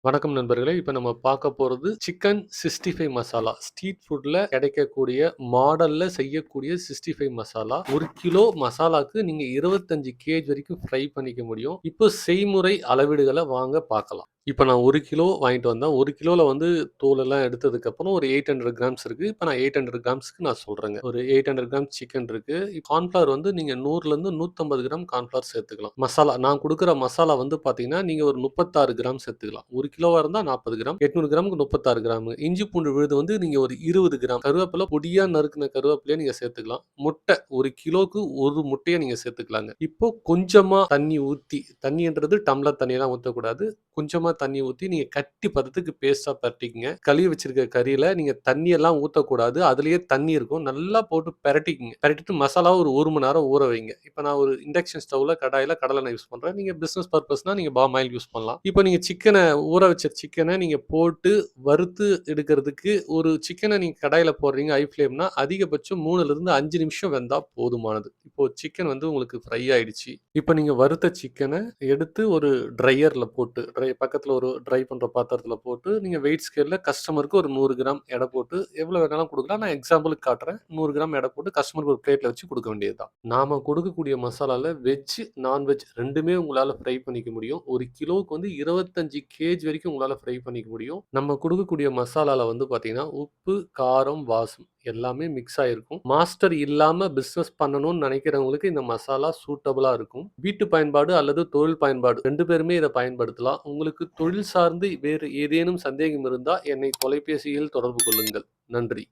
வணக்கம் நண்பர்களே. இப்ப நம்ம பார்க்க போறது சிக்கன் 65 மசாலா. ஸ்ட்ரீட் ஃபுட்ல கிடைக்கக்கூடிய மாடல்ல செய்யக்கூடிய 65 மசாலா. 1 கிலோ மசாலாக்கு நீங்க 25 கேஜ் வரைக்கும் ஃப்ரை பண்ணிக்க முடியும். இப்போ செய்முறை அளவீடுகள வாங்க பார்க்கலாம். இப்ப நான் 1 கிலோ வாங்கிட்டு வந்தேன். 1 கிலோல வந்து தோலெல்லாம் எடுத்ததுக்கப்புறம் ஒரு 800 கிராம்ஸ் இருக்கு. இப்ப நான் 800 கிராம்ஸ்க்கு நான் சொல்றேங்க. ஒரு 800 கிராம்ஸ் சிக்கன் இருக்கு. கார்ன்ஃப்ளவர் வந்து நீங்க 100லேருந்து 150 கிராம் கார்ன்ஃப்ளவர் சேர்த்துக்கலாம். மசாலா நான் குடுக்குற மசாலா வந்து பார்த்தீங்கன்னா, நீங்க ஒரு 36 கிராம் சேர்த்துக்கலாம். 1 கிலோவா இருந்தா 40 கிராம். 800 கிராமுக்கு 36 கிராம். இஞ்சி பூண்டு விழுது வந்து நீங்க ஒரு 20 கிராம். கருவேப்பில பொடியா நறுக்குன கருவேப்பிலைய நீங்க சேர்த்துக்கலாம். முட்டை 1 கிலோக்கு 1 முட்டைய நீங்க சேர்த்துக்கலாங்க. இப்போ கொஞ்சமா தண்ணி ஊத்தி, தண்ணின்றது டம்ளர் தண்ணியெல்லாம் ஊத்தக்கூடாது. கொஞ்சமா தண்ணி ஊத்தி நீங்க கட்டி பதத்துக்கு பேஸ்ட்டா பெரட்டிக்கங்க. கழுவி வச்சிருக்க கறியில நீங்க தண்ணி எல்லாம் ஊத்தக்கூடாது. அதிலேயே தண்ணி இருக்கும். நல்லா போட்டு பெரட்டிக்கங்க. பெரட்டிட்டு மசாலாவ ஒரு 1 மணி நேரம் ஊற வைங்க. இப்ப நான் ஒரு இண்டக்ஷன் ஸ்டவ்ல கடாயில கடலெண்ணெய் யூஸ் பண்றேன். நீங்க பிசினஸ் பர்ப்பஸ்னா நீங்க பாம் ஆயில் யூஸ் பண்ணலாம். இப்ப நீங்க ஊற வச்ச சிக்கன நீங்க போட்டு வறுத்து எடுக்கிறதுக்கு ஒரு சிக்கன நீங்க கடாயில போடுறீங்க ஹை ஃப்ளேம்னா அதிகபட்சம் 3லிருந்து 5 நிமிஷம் வெந்தா போதுமானது. இப்போ சிக்கன் வந்து உங்களுக்கு ஃப்ரை ஆயிடுச்சு. இப்ப நீங்க வறுத்த சிக்கன எடுத்து ஒரு ட்ரையர்ல போட்டு பக்கத்துல ஒரு ட்ரை பண்ற பாத்திரத்துல போட்டு நீங்க வெயிட் ஸ்கேல்ல கஸ்டமருக்கு ஒரு 100 கிராம் எடை போட்டு எவ்வளவு வேணாலும் குடுக்கலாம். நான் எக்ஸாம்பிளுக்கு காட்டுறேன். 100 கிராம் எடை போட்டு கஸ்டமருக்கு ஒரு பிளேட்ல வச்சு குடுக்க வேண்டியது தான். நாம கொடுக்கக்கூடிய மசாலால வெஜ், நான்வெஜ் 2மே உங்களால ஃப்ரை பண்ணிக்க முடியும். 1 கிலோவுக்கு வந்து 25 கேஜ் வரைக்கும் உங்களால ஃப்ரை பண்ணிக்க முடியும். நம்ம குடுக்கக்கூடிய மசாலால வந்து பார்த்தீங்கன்னா, உப்பு, காரம், வாசம் எல்லாமே மிக்ஸ் ஆயிருக்கும். மாஸ்டர் இல்லாம பிசினஸ் பண்ணணும்னு நினைக்கிறவங்களுக்கு இந்த மசாலா சூட்டபிளா இருக்கும். வீட்டு பயன்பாடு அல்லது தொழில் பயன்பாடு 2 பேருமே இத பயன்படுத்தலாம். உங்களுக்கு தொழில் சார்ந்து வேறு ஏதேனும் சந்தேகம் இருந்தா என்னை தொலைபேசியில் தொடர்பு கொள்ளுங்கள். நன்றி.